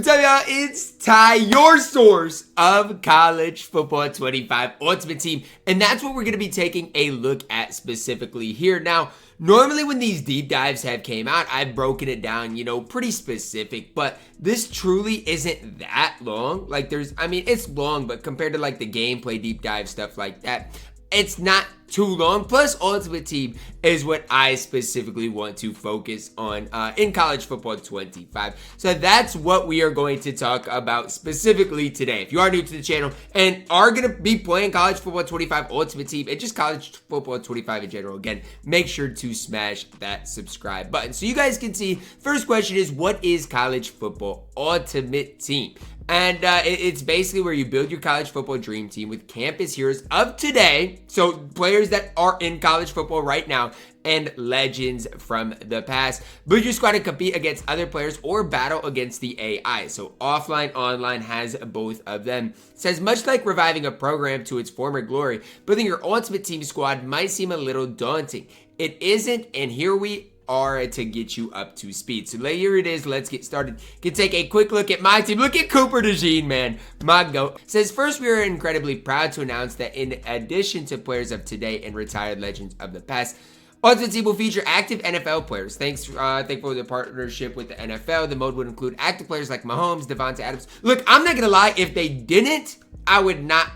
What's up, y'all? It's Ty, your source of college football 25 Ultimate Team, and that's what we're going to be taking a look at specifically here. Now, normally when these deep dives have came out, I've broken it down, pretty specific, but this truly isn't that long. It's long, but compared to like the gameplay deep dive stuff like that, it's not too long. Plus, Ultimate Team is what I specifically want to focus on in college football 25. So that's what we are going to talk about specifically today. If you are new to the channel and are going to be playing college football 25 Ultimate Team and just college football 25 in general, again, make sure to smash that subscribe button so you guys can see. First question is, what is college football Ultimate Team? And it's basically where you build your college football dream team with campus heroes of today. So players that are in college football right now and legends from the past. Build your squad and compete against other players or battle against the AI. So offline, online has both of them. It says, much like reviving a program to its former glory, building your ultimate team squad might seem a little daunting. It isn't, and here we are to get you up to speed. So here it is. Let's get started. You can take a quick look at my team. Look at Cooper DeJean, man. My goat. Says, first, we are incredibly proud to announce that in addition to players of today and retired legends of the past, Ultimate Team will feature active NFL players. Thankful for the partnership with the NFL. The mode would include active players like Mahomes, Devontae Adams. Look, I'm not going to lie. If they didn't, I would not,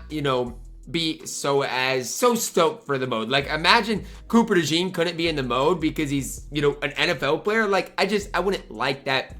be so stoked for the mode. Like, imagine Cooper DeJean couldn't be in the mode because he's, an NFL player. Like, I wouldn't like that.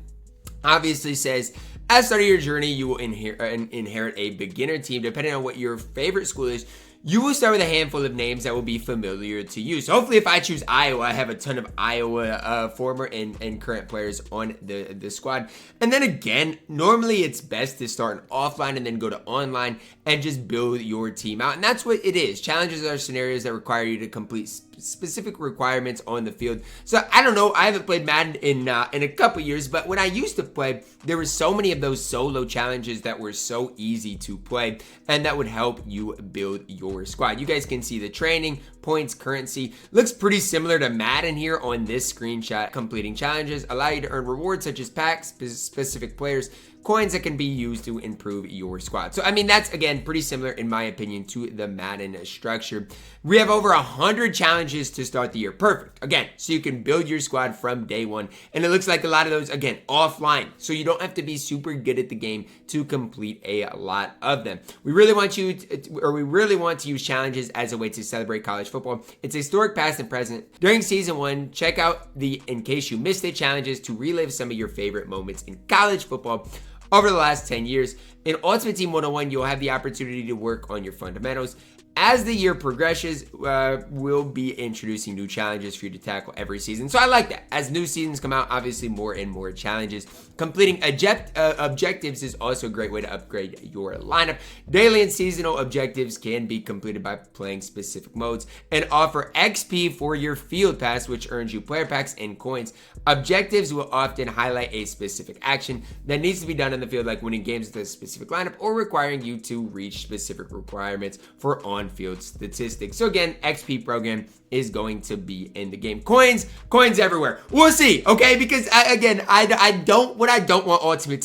Obviously says, as start of your journey, you will inherit a beginner team. Depending on what your favorite school is, you will start with a handful of names that will be familiar to you. So hopefully if I choose Iowa, I have a ton of Iowa former and current players on the squad. And then again, normally it's best to start offline and then go to online and just build your team out. And that's what it is. Challenges are scenarios that require you to complete specific requirements on the field. So I don't know, I haven't played Madden in a couple years, but when I used to play, there were so many of those solo challenges that were so easy to play, and that would help you build your squad. You guys can see the training, points, currency. Looks pretty similar to Madden here on this screenshot. Completing challenges allow you to earn rewards such as packs, specific players, coins that can be used to improve your squad. So, that's, again, pretty similar, in my opinion, to the Madden structure. We have over 100 challenges to start the year. Perfect. Again, so you can build your squad from day one. And it looks like a lot of those, again, offline. So you don't have to be super good at the game to complete a lot of them. We really want to use challenges as a way to celebrate college football. It's historic past and present. During season 1, check out the In Case You Missed It challenges to relive some of your favorite moments in college football over the last 10 years. In Ultimate Team 101, you'll have the opportunity to work on your fundamentals. As the year progresses, we'll be introducing new challenges for you to tackle every season. So I like that. As new seasons come out, obviously more and more challenges. Completing objectives is also a great way to upgrade your lineup. Daily and seasonal objectives can be completed by playing specific modes and offer XP for your field pass, which earns you player packs and coins. Objectives will often highlight a specific action that needs to be done in the field, like winning games with a specific lineup or requiring you to reach specific requirements for on-field statistics. So again, XP program is going to be in the game. Coins everywhere. We'll see, okay? Because what I don't want Ultimate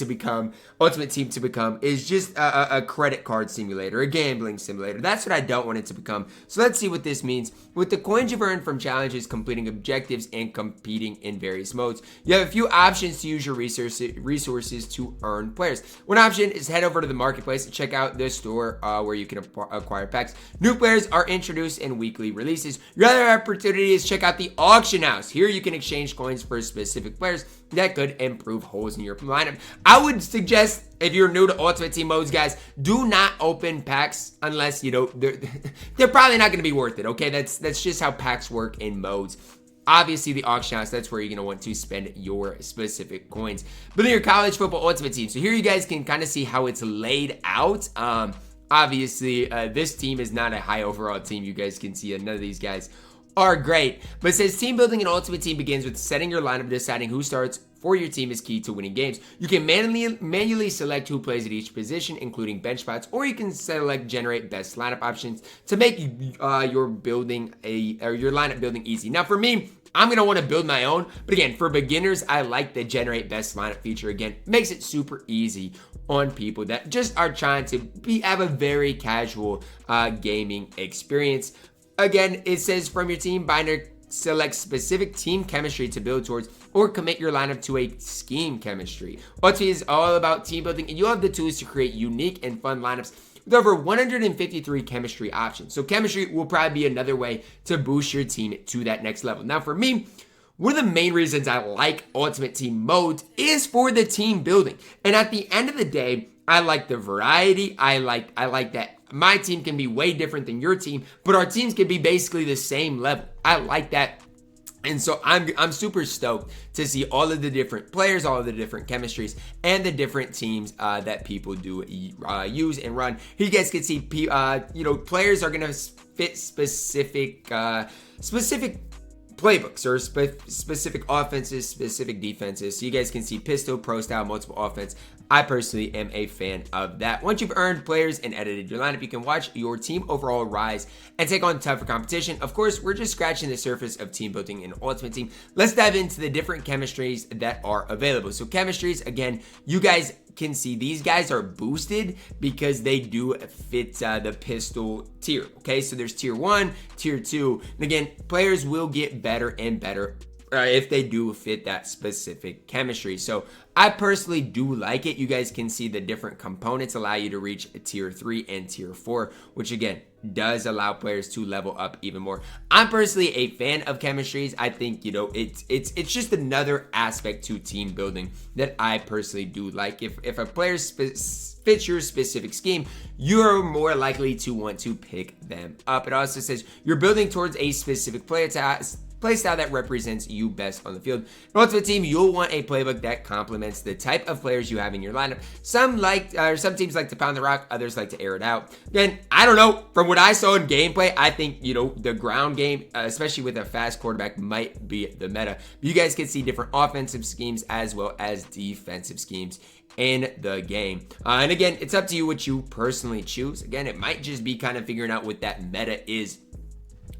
Team to become is just a credit card simulator, a gambling simulator. That's what I don't want it to become. So let's see what this means. With the coins you've earned from challenges, completing objectives, and competing in various modes, you have a few options to use your resources to earn players. One option is head over to the marketplace and check out the store where you can acquire packs. New players are introduced in weekly releases. Your other opportunity is check out the auction house. Here you can exchange coins for specific players that could improve holes in your lineup. I would suggest, if you're new to Ultimate Team modes, guys, do not open packs unless, they're probably not going to be worth it, okay? That's just how packs work in modes. Obviously, the auction house, that's where you're going to want to spend your specific coins. Building your college football Ultimate Team. So here you guys can kind of see how it's laid out. Obviously, this team is not a high overall team. You guys can see none of these guys are great. But it says team building an Ultimate Team begins with setting your lineup, deciding who starts for your team is key to winning games. You can manually select who plays at each position, including bench spots, or you can select generate best lineup options to make your lineup building easy. Now, for me, I'm going to want to build my own. But again, for beginners, I like the generate best lineup feature. Again, makes it super easy on people that just are trying to have a very casual gaming experience. Again, it says from your team binder, select specific team chemistry to build towards or commit your lineup to a scheme chemistry. Ultimately is all about team building, and you'll have the tools to create unique and fun lineups with over 153 chemistry options. So chemistry will probably be another way to boost your team to that next level. Now for me, one of the main reasons I like Ultimate Team modes is for the team building. And at the end of the day, I like the variety. I like that my team can be way different than your team, but our teams can be basically the same level. I like that. And so I'm super stoked to see all of the different players, all of the different chemistries, and the different teams that people do use and run. Here you guys can see, players are gonna fit specific playbooks or specific offenses, specific defenses. So you guys can see pistol, pro style, multiple offense. I personally am a fan of that. Once you've earned players and edited your lineup, you can watch your team overall rise and take on tougher competition. Of course, we're just scratching the surface of team building in Ultimate Team. Let's dive into the different chemistries that are available. So chemistries, again, you guys can see these guys are boosted because they do fit the pistol tier. Okay, so there's tier 1, tier 2. And again, players will get better and better if they do fit that specific chemistry. So I personally do like it. You guys can see the different components allow you to reach a tier 3 and tier 4, which again does allow players to level up even more. I'm personally a fan of chemistries. I think, it's just another aspect to team building that I personally do like. If a player fits your specific scheme, you're more likely to want to pick them up. It also says you're building towards a specific play style that represents you best on the field. In Ultimate Team, you'll want a playbook that complements the type of players you have in your lineup. Some teams like to pound the rock, others like to air it out. Again, I don't know. From what I saw in gameplay, I think, the ground game, especially with a fast quarterback, might be the meta. You guys can see different offensive schemes as well as defensive schemes in the game. And again, it's up to you what you personally choose. Again, it might just be kind of figuring out what that meta is.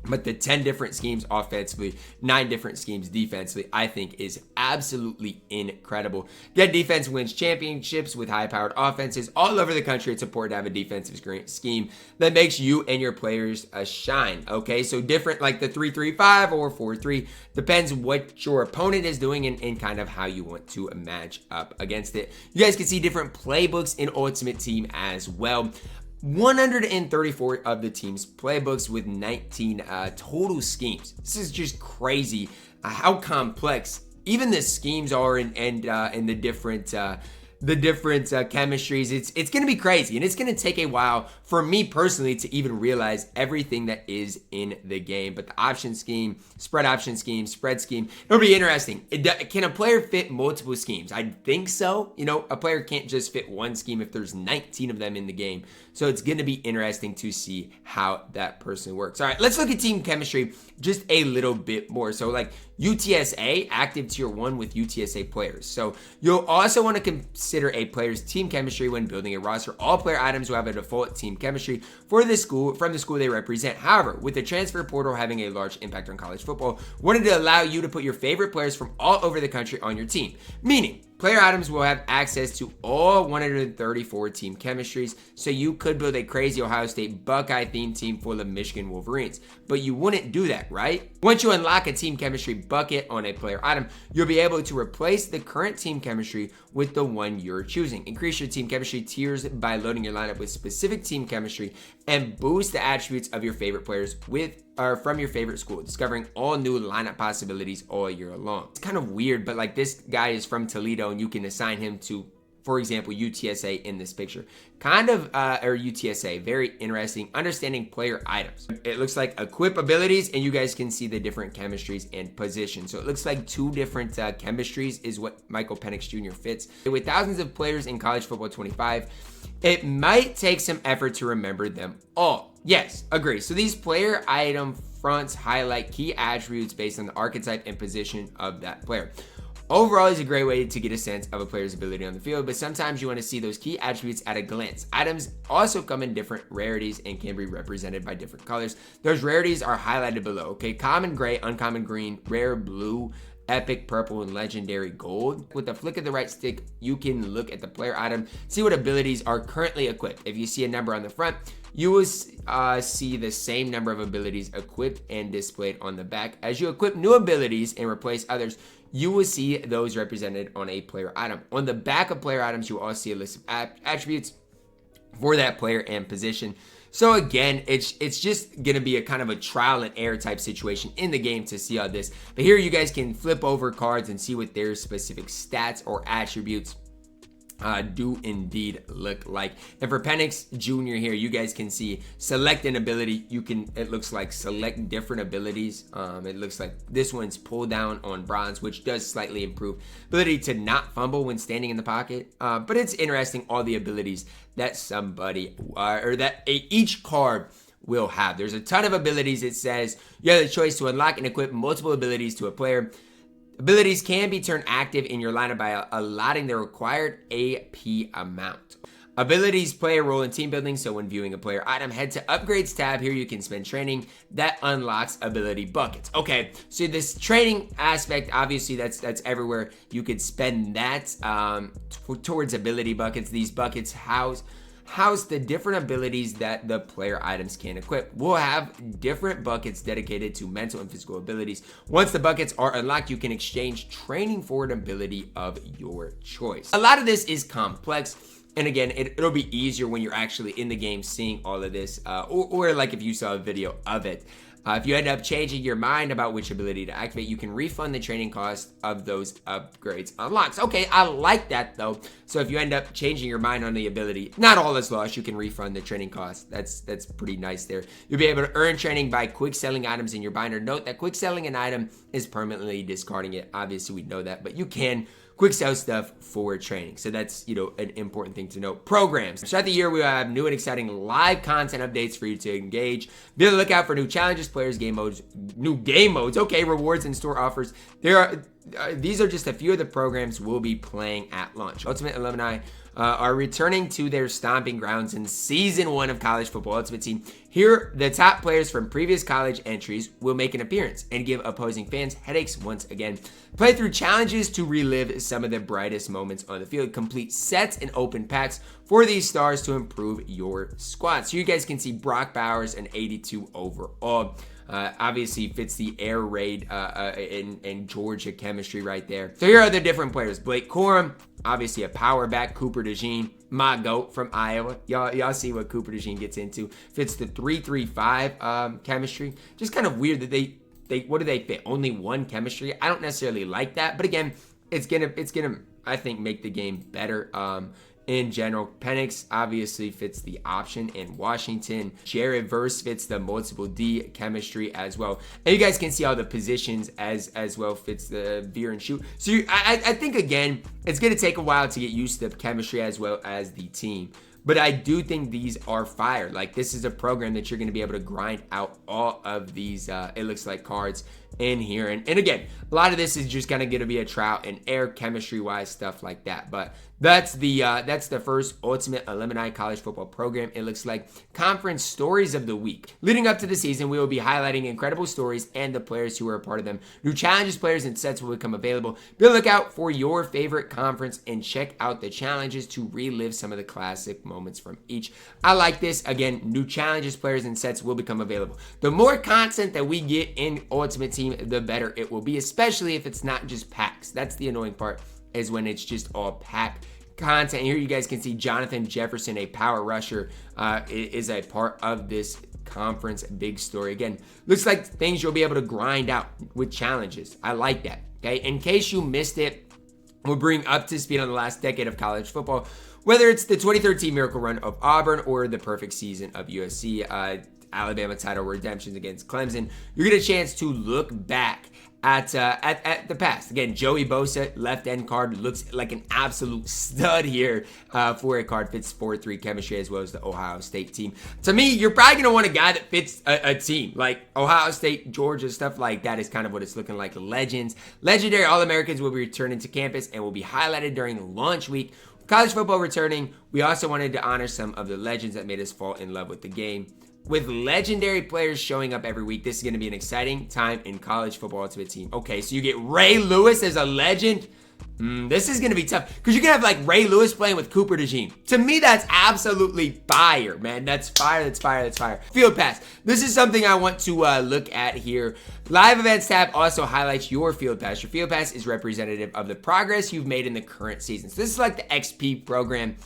But the 10 different schemes offensively, 9 different schemes defensively, I think is absolutely incredible. Good defense wins championships with high-powered offenses. All over the country, it's important to have a defensive scheme that makes you and your players shine. Okay, so different like the 3-3-5 or 4-3. Depends what your opponent is doing and kind of how you want to match up against it. You guys can see different playbooks in Ultimate Team as well. 134 of the team's playbooks with 19 total schemes. This is just crazy how complex even the schemes are and the different chemistries. It's going to be crazy, and it's going to take a while for me personally to even realize everything that is in the game. But the option scheme, spread option scheme, spread scheme, it'll be interesting. Can a player fit multiple schemes? I think so. A player can't just fit one scheme if there's 19 of them in the game. So it's going to be interesting to see how that person works. All right, let's look at team chemistry just a little bit more. So like UTSA, active tier 1 with UTSA players. So you'll also want to consider a player's team chemistry when building a roster. All player items will have a default team chemistry from the school they represent. However, with the transfer portal having a large impact on college football, wanted to allow you to put your favorite players from all over the country on your team. Meaning, player items will have access to all 134 team chemistries, so you could build a crazy Ohio State Buckeye themed team full of Michigan Wolverines. But you wouldn't do that, right? Once you unlock a team chemistry bucket on a player item, you'll be able to replace the current team chemistry with the one you're choosing. Increase your team chemistry tiers by loading your lineup with specific team chemistry and boost the attributes of your favorite players from your favorite school, discovering all new lineup possibilities all year long. It's kind of weird, but like this guy is from Toledo and you can assign him to, for example, UTSA in this picture. Or UTSA, very interesting. Understanding player items. It looks like equip abilities, and you guys can see the different chemistries and positions. So it looks like 2 different chemistries is what Michael Penix Jr. fits. With thousands of players in college football 25, it might take some effort to remember them all. Yes, agree. So these player item fronts highlight key attributes based on the archetype and position of that player. Overall is a great way to get a sense of a player's ability on the field, but sometimes you want to see those key attributes at a glance. Items also come in different rarities and can be represented by different colors. Those rarities are highlighted below, okay? Common gray, uncommon green, rare blue, epic purple, and legendary gold. With the flick of the right stick, you can look at the player item, see what abilities are currently equipped. If you see a number on the front, you will see the same number of abilities equipped and displayed on the back. As you equip new abilities and replace others, you will see those represented on a player item. On the back of player items, you will also see a list of attributes for that player and position. So again, it's just going to be a kind of a trial and error type situation in the game to see all this. But here you guys can flip over cards and see what their specific stats or attributes do indeed look like. And for Penix Jr. here, you guys can see select an ability. It looks like select different abilities. It looks like this one's pull down on bronze, which does slightly improve ability to not fumble when standing in the pocket. But it's interesting, all the abilities that somebody or that each card will have. There's a ton of abilities. It says you have the choice to unlock and equip multiple abilities to a player. Abilities can be turned active in your lineup by allotting the required AP amount. Abilities play a role in team building, so when viewing a player item, head to Upgrades tab. Here you can spend training that unlocks ability buckets. Okay, so this training aspect, obviously that's everywhere. You could spend that towards ability buckets. These buckets house the different abilities that the player items can equip. We'll have different buckets dedicated to mental and physical abilities. Once the buckets are unlocked, you can exchange training for an ability of your choice. A lot of this is complex, and again, it'll be easier when you're actually in the game seeing all of this, or like if you saw a video of it. If you end up changing your mind about which ability to activate, you can refund the training cost of those upgrades unlocks. Okay, I like that though. So if you end up changing your mind on the ability, not all is lost. You can refund the training cost. That's pretty nice there. You'll be able to earn training by quick selling items in your binder. Note that quick selling an item is permanently discarding it. Obviously, we know that, but you can quick sell stuff for training. So that's, an important thing to note. Programs. Throughout the year, we will have new and exciting live content updates for you to engage. Be on the lookout for new challenges, players, game modes, new game modes, okay, rewards and store offers. These are just a few of the programs we'll be playing at launch. Ultimate Alumni are returning to their stomping grounds in Season 1 of College Football Ultimate Team. Here, the top players from previous college entries will make an appearance and give opposing fans headaches once again. Play through challenges to relive some of the brightest moments on the field. Complete sets and open packs for these stars to improve your squad. So you guys can see Brock Bowers, an 82 overall. Obviously fits the air raid and Georgia chemistry right there. So here are the different players. Blake Corum, obviously a power back. Cooper DeJean, my GOAT from Iowa. Y'all see what Cooper DeJean gets into. Fits the 3-3-5 chemistry. Just kind of weird that they what do they fit? Only one chemistry. I don't necessarily like that, but again, it's gonna I think make the game better. In general, Penix obviously fits the option in Washington. Jared Verse fits the multiple D chemistry as well. And you guys can see all the positions as well fits the veer and shoot. So I think, again, it's going to take a while to get used to the chemistry as well as the team. But I do think these are fire. Like, this is a program that you're going to be able to grind out all of these, it looks like, cards in here. And again, a lot of this is just kind of going to be a trial and error chemistry-wise, stuff like that. But that's the first Ultimate Alumni College Football program. It looks like Conference Stories of the Week. Leading up to the season, we will be highlighting incredible stories and the players who are a part of them. New challenges, players, and sets will become available. Be on the lookout for your favorite conference and check out the challenges to relive some of the classic moments from each. I like this. Again, new challenges, players, and sets will become available. The more content that we get in Ultimate Team, the better it will be, especially if it's not just packs. That's the annoying part, is when it's just all pack content. Here you guys can see Jonathan Jefferson, a power rusher, is a part of this conference big story. Again, looks like things you'll be able to grind out with challenges. I like that. Okay, in case you missed it, we'll bring up to speed on the last decade of college football, whether it's the 2013 miracle run of Auburn or the perfect season of USC, Alabama title redemptions against Clemson. You get a chance to look back at the pass. Again, Joey Bosa, left end card, looks like an absolute stud here for a card. Fits 4-3 chemistry as well as the Ohio State team. To me, you're probably going to want a guy that fits a team. Like Ohio State, Georgia, stuff like that is kind of what it's looking like. Legends. Legendary All-Americans will be returning to campus and will be highlighted during launch week. College football returning, we also wanted to honor some of the legends that made us fall in love with the game. With legendary players showing up every week, this is going to be an exciting time in college football Ultimate Team. Okay, so you get Ray Lewis as a legend. This is going to be tough because you can have like Ray Lewis playing with Cooper DeJean. To me, that's absolutely fire, man. That's fire. That's fire. That's fire. Field pass. This is something I want to look at here. Live events tab also highlights your field pass. Your field pass is representative of the progress you've made in the current season. So this is like the XP program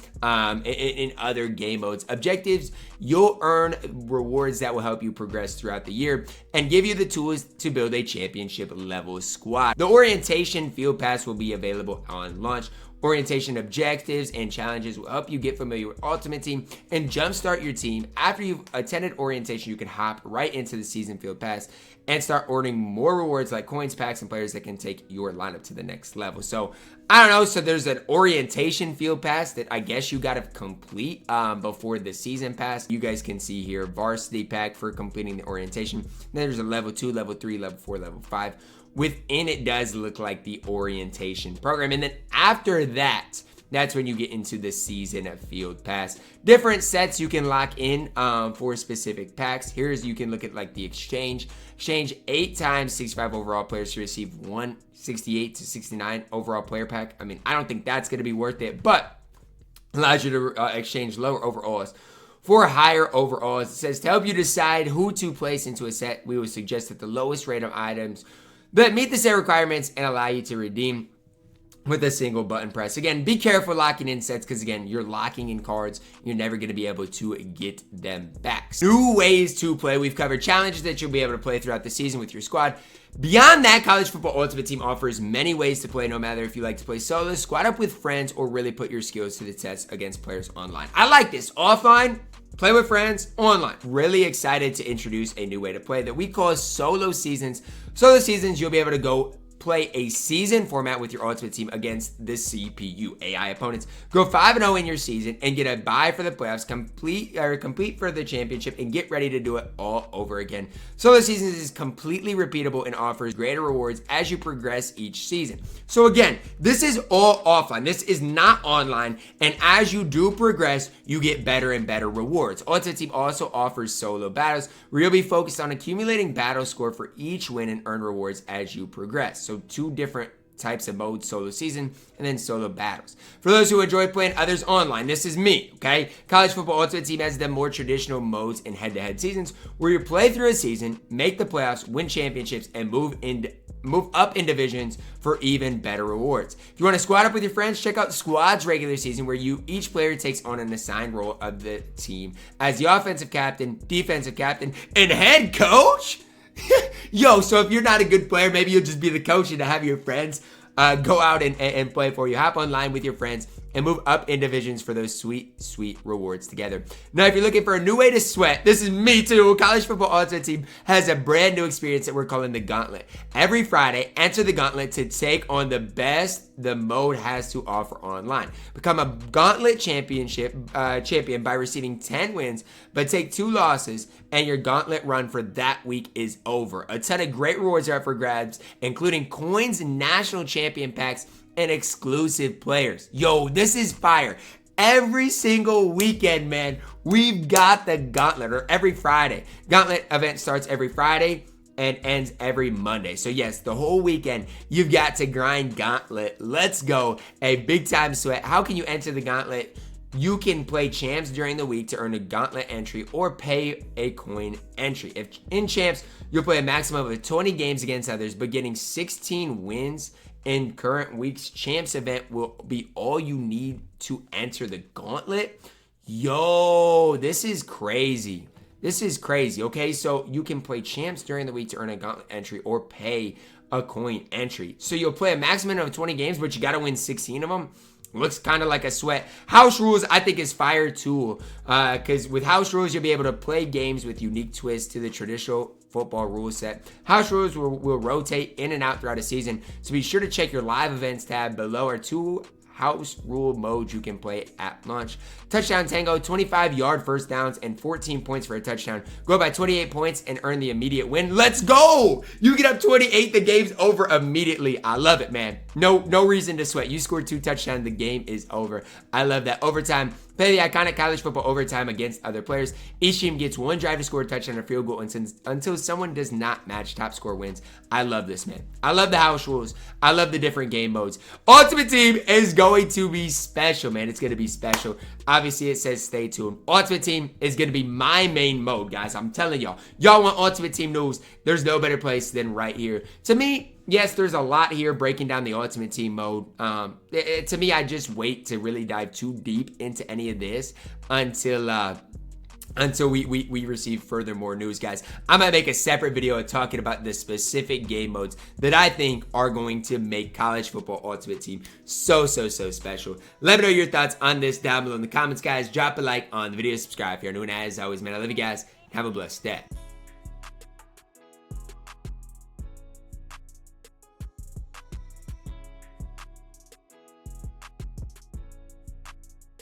in other game modes. Objectives, you'll earn rewards that will help you progress throughout the year and give you the tools to build a championship level squad. The orientation field pass will be available on launch. Orientation objectives and challenges will help you get familiar with Ultimate Team and jumpstart your team. After you've attended orientation, you can hop right into the season field pass and start earning more rewards like coins, packs, and players that can take your lineup to the next level. So, I don't know. So, there's an orientation field pass that I guess you got to complete before the season pass. You guys can see here, varsity pack for completing the orientation. Then there's a level 2, level 3, level 4, level 5. Within it does look like the orientation program. And then after that, that's when you get into the season field pass. Different sets you can lock in for specific packs. Here's, you can look at like the exchange. Exchange 8 times 65 overall players to receive 168 to 69 overall player pack. I mean, I don't think that's going to be worth it, but allows you to exchange lower overalls for higher overalls. It says to help you decide who to place into a set, we would suggest that the lowest rate of items that meet the set requirements and allow you to redeem with a single button press. Again, be careful locking in sets because, again, you're locking in cards. You're never going to be able to get them back. New ways to play. We've covered challenges that you'll be able to play throughout the season with your squad. Beyond that, College Football Ultimate Team offers many ways to play, no matter if you like to play solo, squad up with friends, or really put your skills to the test against players online. I like this. Offline, play with friends, online. Really excited to introduce a new way to play that we call solo seasons. Solo seasons, you'll be able to go play a season format with your Ultimate Team against the CPU AI opponents. Go 5-0 in your season and get a bye for the playoffs, complete for the championship, and get ready to do it all over again. Solo seasons is completely repeatable and offers greater rewards as you progress each season. So again, this is all offline. This is not online, and as you do progress, you get better and better rewards. Ultimate Team also offers solo battles where you'll be focused on accumulating battle score for each win and earn rewards as you progress. So 2 different types of modes, solo season and then solo battles. For those who enjoy playing others online, this is me, okay? College Football Ultimate Team has the more traditional modes and head-to-head seasons where you play through a season, make the playoffs, win championships, and move up in divisions for even better rewards. If you want to squad up with your friends, check out Squad's regular season where each player takes on an assigned role of the team as the offensive captain, defensive captain, and head coach. Yo, so if you're not a good player, maybe you'll just be the coach and have your friends go out and play for you. Hop online with your friends and move up in divisions for those sweet, sweet rewards together. Now, if you're looking for a new way to sweat, this is me too. College Football Ultimate Team has a brand new experience that we're calling the Gauntlet. Every Friday, enter the Gauntlet to take on the best the mode has to offer online. Become a Gauntlet champion by receiving 10 wins, but take 2 losses, and your Gauntlet run for that week is over. A ton of great rewards are up for grabs, including coins, national champion packs, and exclusive players. Yo, this is fire. Every single weekend, man, we've got the Gauntlet, or every Friday. Gauntlet event starts every Friday and ends every Monday. So yes, the whole weekend, you've got to grind Gauntlet. Let's go. A big time sweat. How can you enter the Gauntlet? You can play champs during the week to earn a Gauntlet entry or pay a coin entry. If in champs, you'll play a maximum of 20 games against others, but getting 16 wins in current week's champs event will be all you need to enter the Gauntlet. Yo, this is crazy. This is crazy, okay? So you can play champs during the week to earn a Gauntlet entry or pay a coin entry. So you'll play a maximum of 20 games, but you got to win 16 of them. Looks kind of like a sweat. House rules, I think, is fire tool. Because with house rules, you'll be able to play games with unique twists to the traditional Football rule set. House rules will rotate in and out throughout the season, so be sure to check your live events tab. Below are 2 house rule modes you can play at launch. Touchdown Tango, 25-yard first downs and 14 points for a touchdown. Go by 28 points and earn the immediate win. Let's go! You get up 28, the game's over immediately. I love it, man. No reason to sweat. You scored 2 touchdowns, the game is over. I love that. Overtime. Play the iconic college football overtime against other players. Each team gets 1 drive to score a touchdown or field goal until someone does not match. Top score wins. I love this, man. I love the house rules. I love the different game modes. Ultimate Team is going to be special, man. It's going to be special. Obviously, it says stay tuned. Ultimate Team is going to be my main mode, guys. I'm telling y'all. Y'all want Ultimate Team news? There's no better place than right here. To me, yes, there's a lot here breaking down the Ultimate Team mode. To me, I just wait to really dive too deep into any of this until we receive further more news, guys. I might make a separate video talking about the specific game modes that I think are going to make College Football Ultimate Team so special. Let me know your thoughts on this down below in the comments, guys. Drop a like on the video, subscribe if you're new, and as always, man, I love you guys. Have a blessed day.